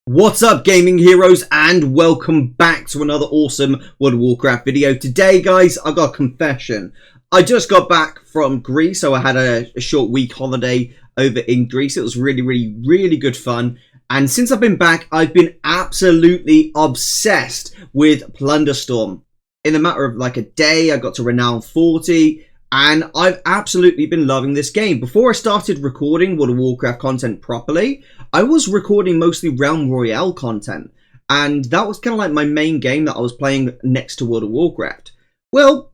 What's up, gaming heroes, and welcome back to another awesome World of Warcraft video. Today, guys, I've got a confession. I just got back from Greece, so I had a short week holiday over in Greece. It was really good fun. And since I've been back, I've been absolutely obsessed with Plunderstorm. In a matter of like a day, I got to Renown 40. And I've absolutely been loving this game. Before I started recording World of Warcraft content properly, I was recording mostly Realm Royale content. And that was kind of like my main game that I was playing next to World of Warcraft. Well,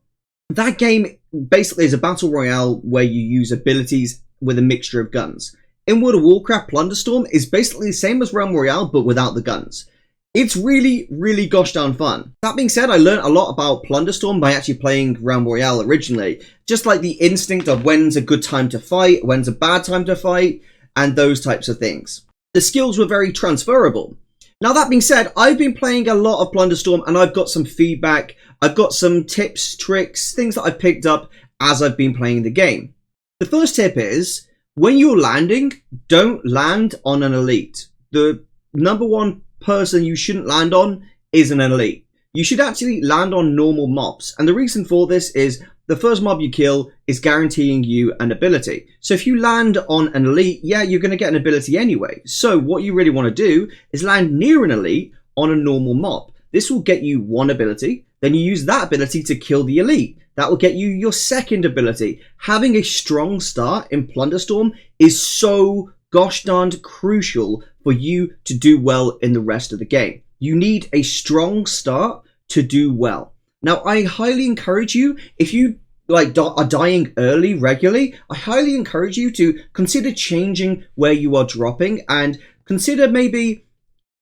that game basically is a battle royale where you use abilities with a mixture of guns. In World of Warcraft, Plunderstorm is basically the same as Realm Royale, but without the guns. It's really gosh darn fun. That being said, I learned a lot about Plunderstorm by actually playing Realm Royale originally. Just like the instinct of when's a good time to fight, when's a bad time to fight, and those types of things. The skills were very transferable. Now that being said, I've been playing a lot of Plunderstorm and I've got some feedback. I've got some tips, tricks, things that I've picked up as I've been playing the game. The first tip is, when you're landing, don't land on an elite. The number one person you shouldn't land on is an elite. You should actually land on normal mobs, and the reason for this is the first mob you kill is guaranteeing you an ability. So if you land on an elite, yeah, you're going to get an ability anyway. So what you really want to do is land near an elite on a normal mob. This will get you one ability, then you use that ability to kill the elite. That will get you your second ability. Having a strong start in Plunderstorm is so gosh darned crucial for you to do well in the rest of the game. You need a strong start to do well. Now, I highly encourage you, if you are dying early regularly, I highly encourage you to consider changing where you are dropping and consider maybe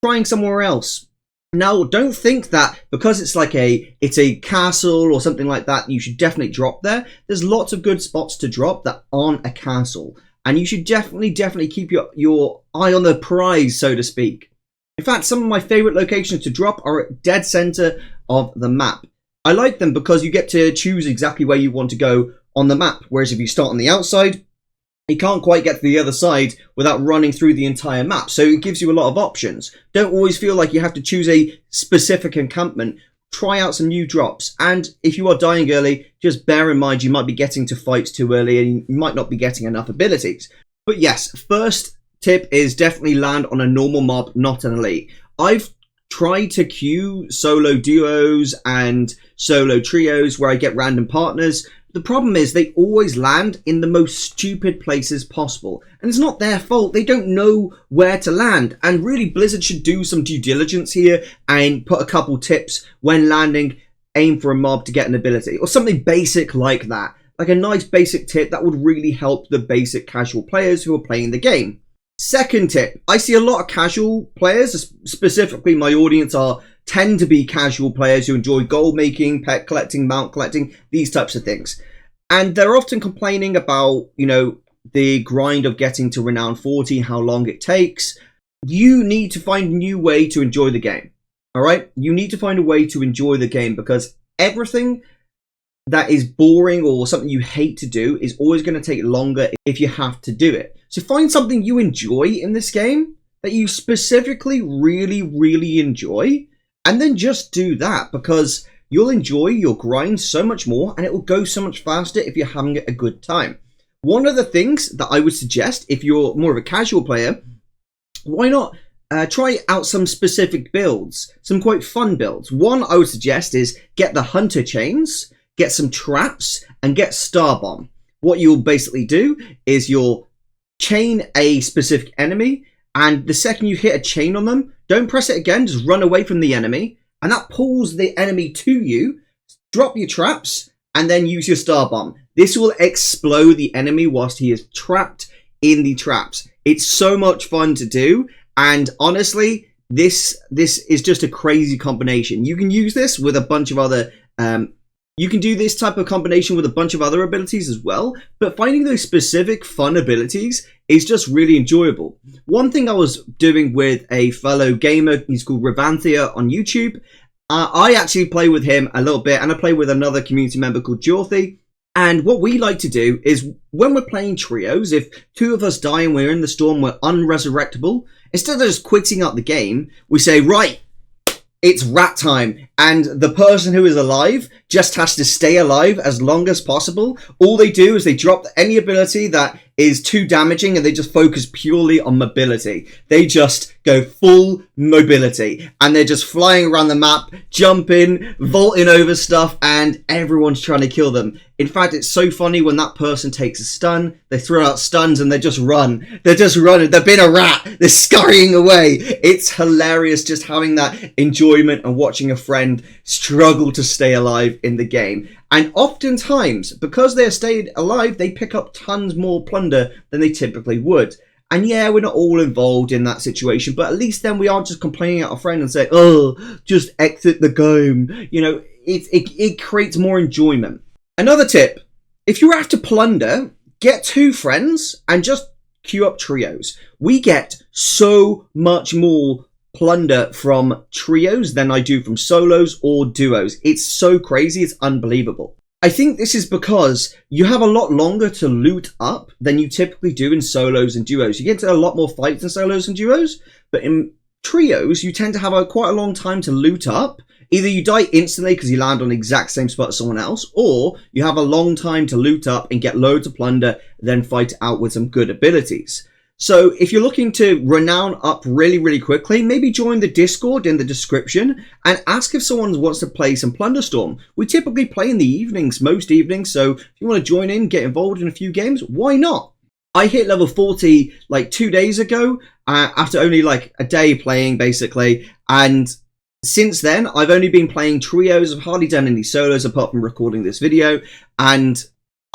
trying somewhere else. Now, don't think that because it's a castle or something like that, you should definitely drop there. There's lots of good spots to drop that aren't a castle. And you should definitely keep your eye on the prize, so to speak. In fact, some of my favorite locations to drop are at dead center of the map. I like them because you get to choose exactly where you want to go on the map. Whereas if you start on the outside, you can't quite get to the other side without running through the entire map. So it gives you a lot of options. Don't always feel like you have to choose a specific encampment. Try out some new drops, and if you are dying early, just bear in mind you might be getting to fights too early and you might not be getting enough abilities. But yes, first tip is definitely land on a normal mob, not an elite. I've tried to queue solo duos and solo trios where I get random partners. The problem is they always land in the most stupid places possible. And it's not their fault. They don't know where to land. And really, Blizzard should do some due diligence here and put a couple tips when landing. Aim for a mob to get an ability. Or something basic like that. Like a nice basic tip that would really help the basic casual players who are playing the game. Second tip. I see a lot of casual players, specifically my audience tend to be casual players who enjoy gold making, pet collecting, mount collecting, these types of things. And they're often complaining about, the grind of getting to Renown 40, how long it takes. You need to find a new way to enjoy the game. All right? You need to find a way to enjoy the game because everything that is boring or something you hate to do is always going to take longer if you have to do it. So find something you enjoy in this game that you specifically really enjoy, and then just do that because you'll enjoy your grind so much more and it will go so much faster if you're having a good time. One of the things that I would suggest if you're more of a casual player, why not try out some specific builds, some quite fun builds. One I would suggest is get the hunter chains, get some traps, and get star bomb. What you'll basically do is you'll chain a specific enemy, and the second you hit a chain on them, don't press it again, just run away from the enemy, and that pulls the enemy to you. Drop your traps, and then use your star bomb. This will explode the enemy whilst he is trapped in the traps. It's so much fun to do, and honestly, this is just a crazy combination. You can use this with a bunch of other you can do this type of combination with a bunch of other abilities as well, but finding those specific fun abilities is just really enjoyable. One thing I was doing with a fellow gamer, he's called Revanthia on YouTube. I actually play with him a little bit, and I play with another community member called Jorthy. And what we like to do is when we're playing trios, if two of us die and we're in the storm, we're unresurrectable. Instead of just quitting out the game, we say, right, it's rat time, and the person who is alive just has to stay alive as long as possible. All they do is they drop any ability that is too damaging and they just focus purely on mobility. They just go full mobility and they're just flying around the map, jumping, vaulting over stuff, and everyone's trying to kill them. In fact, it's so funny when that person takes a stun, they throw out stuns and they just run. They're just running. They're being a rat. They're scurrying away. It's hilarious just having that enjoyment and watching a friend struggle to stay alive in the game. And oftentimes, because they're stayed alive, they pick up tons more plunder than they typically would. And yeah, we're not all involved in that situation, but at least then we aren't just complaining at our friend and say, oh, just exit the game. You know, it creates more enjoyment. Another tip, if you're after plunder, get 2 friends and just queue up trios. We get so much more plunder from trios than I do from solos or duos. It's so crazy, it's unbelievable. I think this is because you have a lot longer to loot up than you typically do in solos and duos. You get into a lot more fights in solos and duos, but in trios you tend to have quite a long time to loot up. Either you die instantly because you land on the exact same spot as someone else, or you have a long time to loot up and get loads of plunder, then fight out with some good abilities. So if you're looking to renown up really, really quickly, maybe join the Discord in the description and ask if someone wants to play some Plunderstorm. We typically play in the evenings, most evenings, so if you want to join in, get involved in a few games, why not? I hit level 40 like 2 days ago, after only like a day playing basically, and since then I've only been playing trios. I've hardly done any solos apart from recording this video, and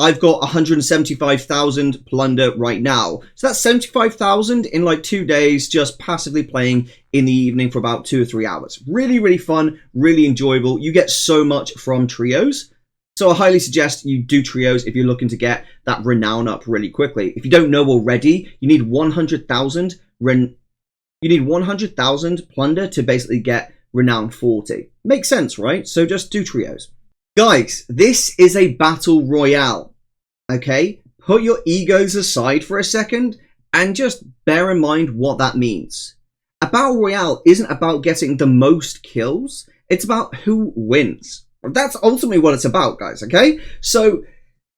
I've got 175,000 plunder right now. So that's 75,000 in like 2 days, just passively playing in the evening for about 2 or 3 hours. Really, really fun, really enjoyable. You get so much from trios. So I highly suggest you do trios if you're looking to get that renown up really quickly. If you don't know already, you need 100,000 plunder to basically get renown 40. Makes sense, right? So just do trios. Guys, this is a battle royale, okay? Put your egos aside for a second and just bear in mind what that means. A battle royale isn't about getting the most kills, it's about who wins. That's ultimately what it's about, guys, okay? So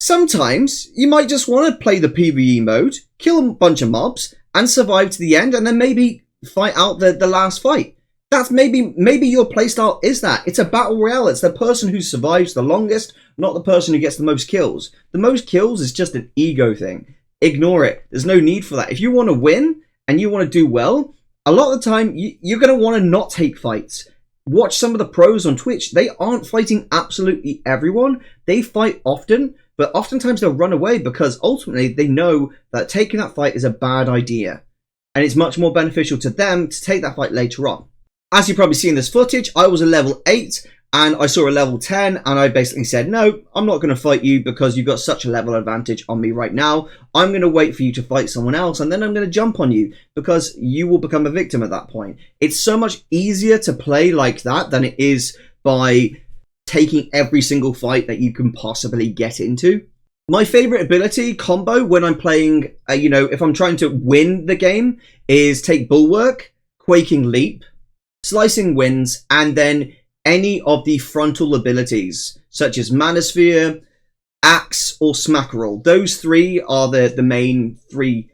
sometimes you might just want to play the PvE mode, kill a bunch of mobs, and survive to the end, and then maybe fight out the last fight. That's maybe your playstyle is that. It's a battle royale. It's the person who survives the longest, not the person who gets the most kills. The most kills is just an ego thing. Ignore it. There's no need for that. If you want to win and you want to do well, a lot of the time you're going to want to not take fights. Watch some of the pros on Twitch. They aren't fighting absolutely everyone. They fight often, but oftentimes they'll run away because ultimately they know that taking that fight is a bad idea. And it's much more beneficial to them to take that fight later on. As you probably see in this footage, I was a level 8 and I saw a level 10 and I basically said, no, I'm not going to fight you because you've got such a level advantage on me right now. I'm going to wait for you to fight someone else and then I'm going to jump on you because you will become a victim at that point. It's so much easier to play like that than it is by taking every single fight that you can possibly get into. My favorite ability combo when I'm playing, if I'm trying to win the game is take Bulwark, Quaking Leap, Slicing Winds, and then any of the frontal abilities, such as Manosphere, Axe, or Smackerel. Those 3 are the main 3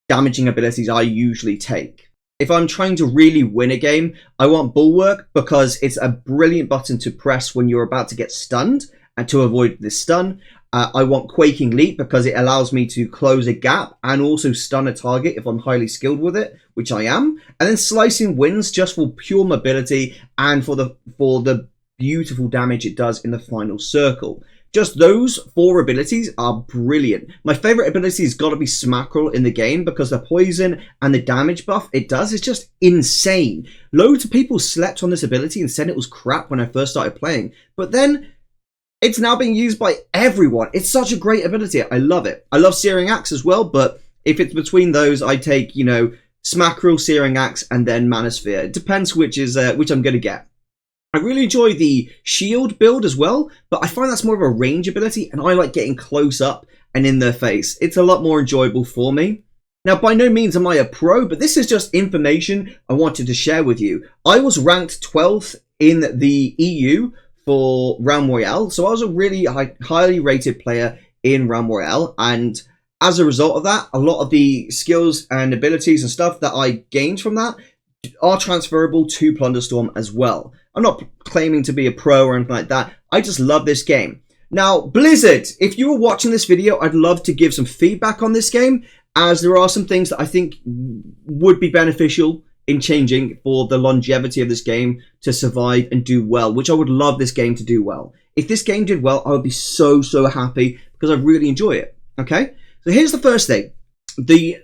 damaging abilities I usually take. If I'm trying to really win a game, I want Bulwark because it's a brilliant button to press when you're about to get stunned and to avoid this stun. I want Quaking Leap because it allows me to close a gap and also stun a target if I'm highly skilled with it, which I am. And then Slicing Winds just for pure mobility and for the beautiful damage it does in the final circle. Just those 4 abilities are brilliant. My favorite ability has got to be Smackerel in the game because the poison and the damage buff it does is just insane. Loads of people slept on this ability and said it was crap when I first started playing. But then it's now being used by everyone. It's such a great ability. I love it. I love Searing Axe as well, but if it's between those, I take, Smackerel, Searing Axe, and then Manosphere. It depends which I'm going to get. I really enjoy the shield build as well, but I find that's more of a range ability, and I like getting close up and in their face. It's a lot more enjoyable for me. Now, by no means am I a pro, but this is just information I wanted to share with you. I was ranked 12th in the EU for Realm Royale, so I was a really highly rated player in Realm Royale, and as a result of that, a lot of the skills and abilities and stuff that I gained from that are transferable to Plunderstorm as well. I'm not claiming to be a pro or anything like that. I just love this game. Now, Blizzard, if you were watching this video, I'd love to give some feedback on this game, as there are some things that I think would be beneficial in changing for the longevity of this game to survive and do well, which I would love this game to do well. If this game did well, I would be so happy because I really enjoy it. Okay, so here's the first thing. The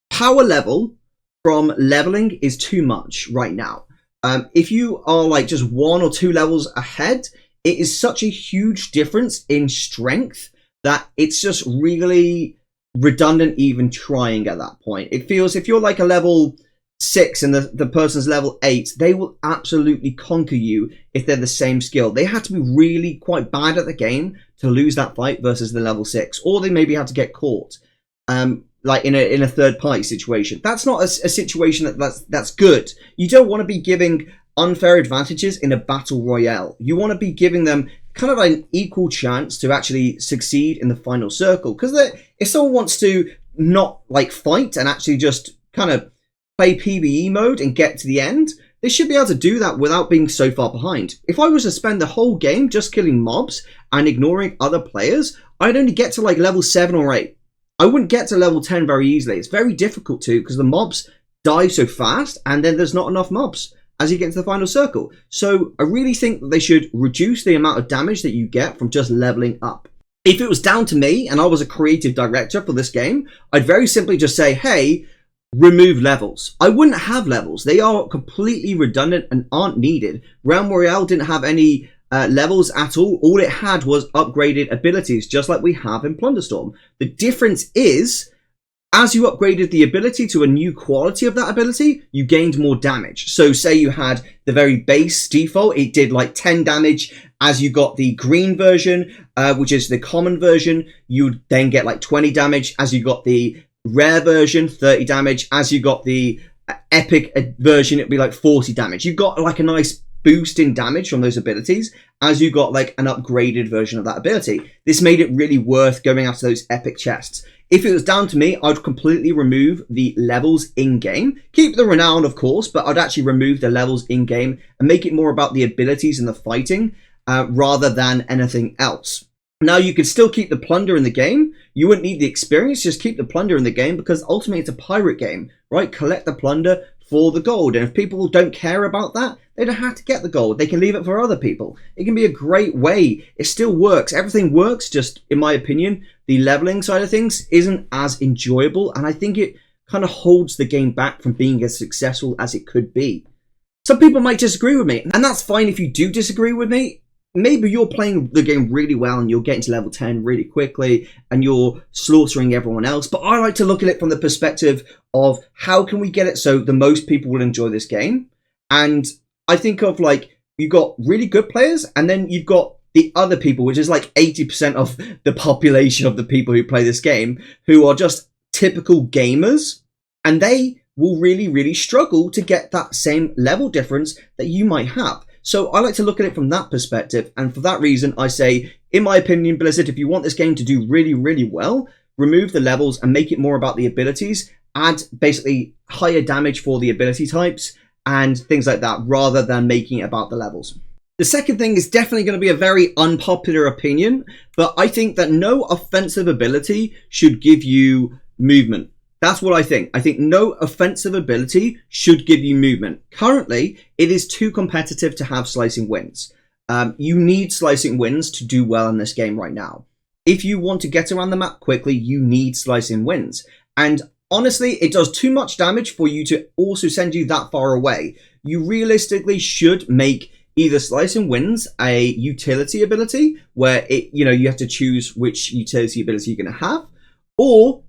power level from leveling is too much right now. If you are like just 1 or 2 levels ahead, it is such a huge difference in strength that it's just really redundant even trying at that point. It feels, if you're like a level 6 and the person's level 8, they will absolutely conquer you if they're the same skill. They have to be really quite bad at the game to lose that fight versus the level 6, or they maybe have to get caught. Like in a third party situation. That's not a situation that's good. You don't want to be giving unfair advantages in a battle royale. You want to be giving them kind of an equal chance to actually succeed in the final circle. Because if someone wants to not like fight and actually just kind of play PvE mode and get to the end, they should be able to do that without being so far behind. If I was to spend the whole game just killing mobs and ignoring other players, I'd only get to like level 7 or 8. I wouldn't get to level 10 very easily. It's very difficult to, because the mobs die so fast and then there's not enough mobs as you get into the final circle. So I really think that they should reduce the amount of damage that you get from just leveling up. If it was down to me and I was a creative director for this game, I'd very simply just say, hey, remove levels. I wouldn't have levels. They are completely redundant and aren't needed. Realm Royale didn't have any levels at all. All it had was upgraded abilities, just like we have in Plunderstorm. The difference is, as you upgraded the ability to a new quality of that ability, you gained more damage. So say you had the very base default, it did like 10 damage. As you got the green version, which is the common version, you'd then get like 20 damage. As you got the rare version, 30 damage. As you got the epic version, it'd be like 40 damage. You got like a nice boost in damage from those abilities as you got like an upgraded version of that ability. This made it really worth going after those epic chests. If it was down to me, I'd completely remove the levels in-game. Keep the renown, of course, but I'd actually remove the levels in-game and make it more about the abilities and the fighting rather than anything else. Now, you could still keep the plunder in the game. You wouldn't need the experience, just keep the plunder in the game, because ultimately it's a pirate game, right? Collect the plunder for the gold. And if people don't care about that, they don't have to get the gold. They can leave it for other people. It can be a great way. It still works. Everything works, just in my opinion, the leveling side of things isn't as enjoyable. And I think it kind of holds the game back from being as successful as it could be. Some people might disagree with me, and that's fine if you do disagree with me. Maybe you're playing the game really well and you're getting to level 10 really quickly and you're slaughtering everyone else. But I like to look at it from the perspective of how can we get it so the most people will enjoy this game. And I think of like, you've got really good players and then you've got the other people, which is like 80% of the population of the people who play this game, who are just typical gamers, and they will really struggle to get that same level difference that you might have. So I like to look at it from that perspective, and for that reason I say, in my opinion, Blizzard, if you want this game to do really well, remove the levels and make it more about the abilities, add basically higher damage for the ability types and things like that, rather than making it about the levels. The second thing is definitely going to be a very unpopular opinion, but I think that no offensive ability should give you movement. That's what I think. I think no offensive ability should give you movement. Currently, it is too competitive to have slicing winds. You need slicing winds to do well in this game right now. If you want to get around the map quickly, you need slicing winds. And honestly, it does too much damage for you to also send you that far away. You realistically should make either slicing winds a utility ability, where you have to choose which utility ability you're going to have, or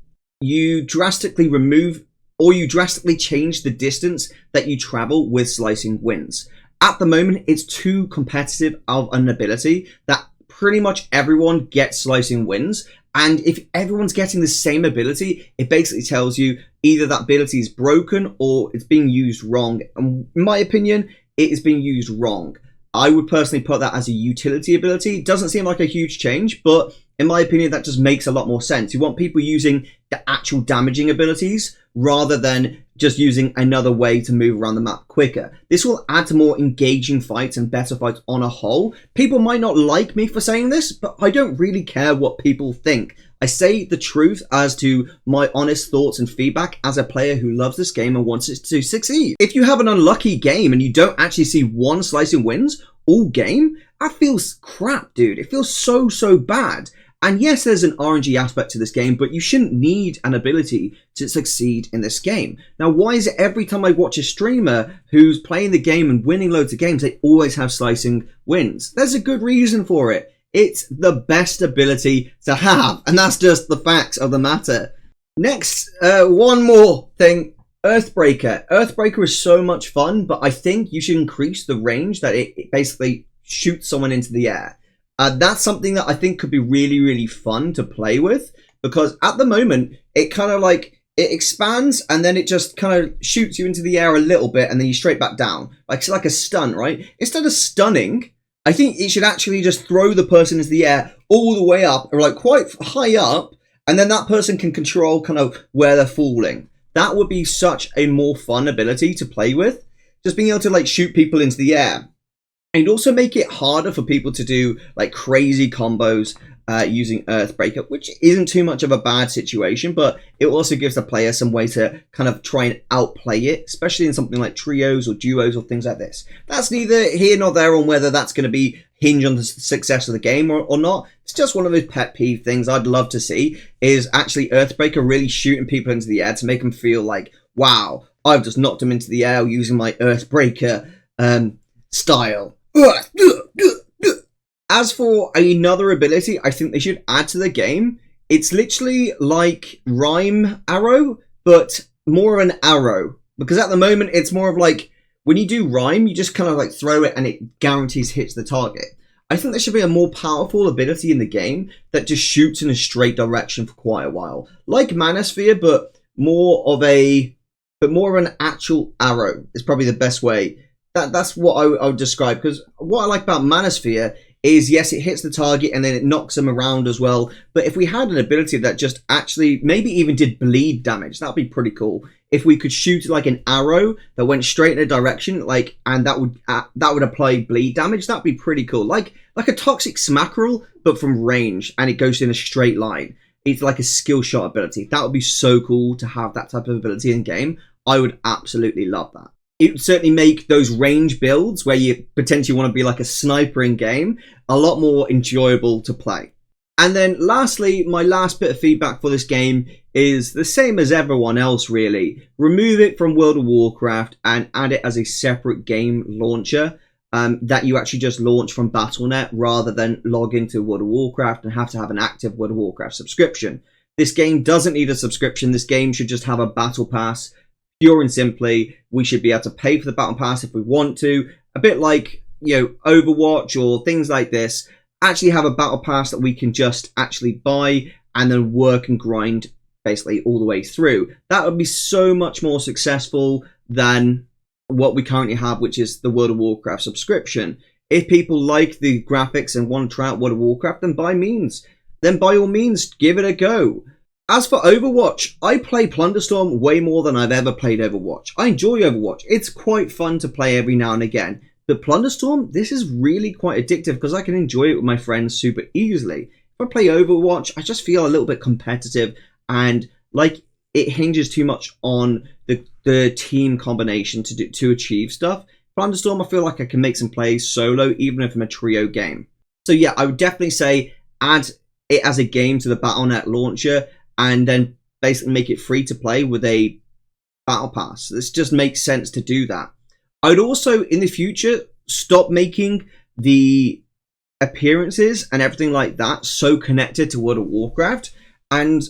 you drastically remove, or you drastically change the distance that you travel with slicing winds. At the moment, it's too competitive of an ability that pretty much everyone gets slicing winds, And if everyone's getting the same ability, it basically tells you either that ability is broken or it's being used wrong. And in my opinion, it is being used wrong. I would personally put that as a utility ability. It doesn't seem like a huge change, but in my opinion, that just makes a lot more sense. You want people using the actual damaging abilities rather than just using another way to move around the map quicker. This will add to more engaging fights and better fights on a whole. People might not like me for saying this, but I don't really care what people think. I say the truth as to my honest thoughts and feedback as a player who loves this game and wants it to succeed. If you have an unlucky game and you don't actually see one slicing wins all game, that feels crap, dude. It feels so bad. And yes, there's an RNG aspect to this game, but you shouldn't need an ability to succeed in this game. Now, why is it every time I watch a streamer who's playing the game and winning loads of games, they always have slicing wins? There's a good reason for it. It's the best ability to have, and that's just the facts of the matter. Next, one more thing. Earthbreaker. Earthbreaker is so much fun, but I think you should increase the range that it basically shoots someone into the air. That's something that I think could be really fun to play with, because at the moment, it kind of like, it expands and then it just kind of shoots you into the air a little bit and then you straight back down. Like, it's like a stun, right? Instead of stunning, I think it should actually just throw the person into the air all the way up, or like quite high up, and then that person can control kind of where they're falling. That would be such a more fun ability to play with. Just being able to like shoot people into the air. And also make it harder for people to do like crazy combos using Earthbreaker, which isn't too much of a bad situation, but it also gives the player some way to kind of try and outplay it, especially in something like trios or duos or things like this. That's neither here nor there on whether that's going to be hinge on the success of the game or not. It's just one of those pet peeve things I'd love to see, is actually Earthbreaker really shooting people into the air to make them feel like, wow, I've just knocked them into the air using my Earthbreaker style. As for another ability I think they should add to the game, it's literally like Rhyme Arrow, but more of an arrow. Because at the moment, it's more of like, when you do Rhyme, you just kind of like throw it and it guarantees hits the target. I think there should be a more powerful ability in the game that just shoots in a straight direction for quite a while. Like Manosphere, but more of an actual arrow is probably the best way. That's what I would describe, because what I like about Manosphere is, yes, it hits the target and then it knocks them around as well. But if we had an ability that just actually maybe even did bleed damage, that'd be pretty cool. If we could shoot like an arrow that went straight in a direction, like, and that would apply bleed damage, that'd be pretty cool. Like a Toxic Smackerel, but from range, and it goes in a straight line. It's like a skill shot ability. That would be so cool to have that type of ability in game. I would absolutely love that. It would certainly make those range builds where you potentially want to be like a sniper in game a lot more enjoyable to play. And then lastly, my last bit of feedback for this game is the same as everyone else really. Remove it from World of Warcraft and add it as a separate game launcher that you actually just launch from Battle.net rather than log into World of Warcraft and have to have an active World of Warcraft subscription. This game doesn't need a subscription. This game should just have a battle pass. Pure and simply, we should be able to pay for the battle pass if we want to. A bit like, you know, Overwatch or things like this. Actually have a battle pass that we can just actually buy and then work and grind basically all the way through. That would be so much more successful than what we currently have, which is the World of Warcraft subscription. If people like the graphics and want to try out World of Warcraft, then by all means, give it a go. As for Overwatch, I play Plunderstorm way more than I've ever played Overwatch. I enjoy Overwatch. It's quite fun to play every now and again. But Plunderstorm, this is really quite addictive because I can enjoy it with my friends super easily. If I play Overwatch, I just feel a little bit competitive and like it hinges too much on the team combination to achieve stuff. Plunderstorm, I feel like I can make some plays solo, even if I'm a trio game. So yeah, I would definitely say add it as a game to the Battle.net launcher and then basically make it free to play with a battle pass. This just makes sense to do that. I'd also, in the future, stop making the appearances and everything like that so connected to World of Warcraft. And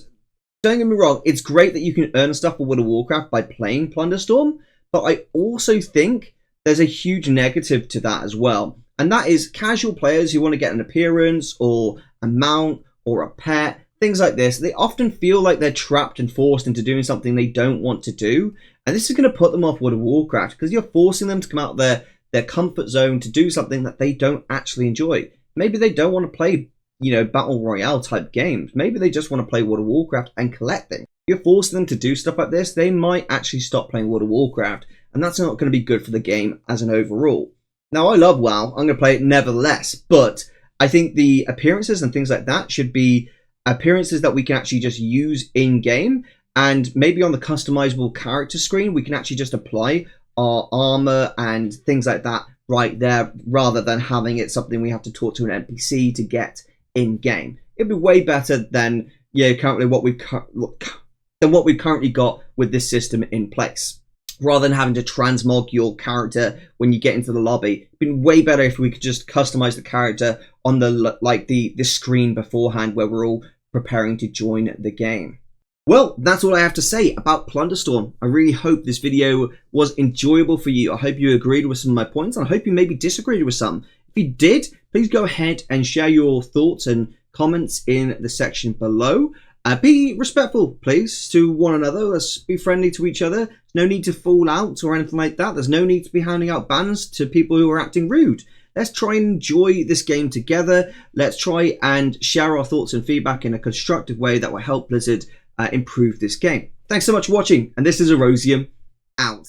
don't get me wrong, it's great that you can earn stuff for World of Warcraft by playing Plunderstorm, but I also think there's a huge negative to that as well. And that is casual players who want to get an appearance or a mount or a pet, things like this, they often feel like they're trapped and forced into doing something they don't want to do. And this is going to put them off World of Warcraft because you're forcing them to come out of their comfort zone to do something that they don't actually enjoy. Maybe they don't want to play, Battle Royale type games. Maybe they just want to play World of Warcraft and collect things. If you're forcing them to do stuff like this, they might actually stop playing World of Warcraft. And that's not going to be good for the game as an overall. Now, I love WoW. I'm going to play it nevertheless. But I think the appearances and things like that should be appearances that we can actually just use in-game. And maybe on the customizable character screen, we can actually just apply our armor and things like that right there, rather than having it something we have to talk to an NPC to get in-game. It'd be way better than currently what we've currently got with this system in place. Rather than having to transmog your character when you get into the lobby, it'd be way better if we could just customize the character on the screen beforehand, where we're all preparing to join the game. Well, that's all I have to say about Plunderstorm. I really hope this video was enjoyable for you. I hope you agreed with some of my points, and I hope you maybe disagreed with some. If you did, please go ahead and share your thoughts and comments in the section below. Be respectful, please, to one another. Let's be friendly to each other. There's no need to fall out or anything like that. There's no need to be handing out bans to people who are acting rude. Let's try and enjoy this game together. Let's try and share our thoughts and feedback in a constructive way that will help Blizzard improve this game. Thanks so much for watching, and this is Erosium, out.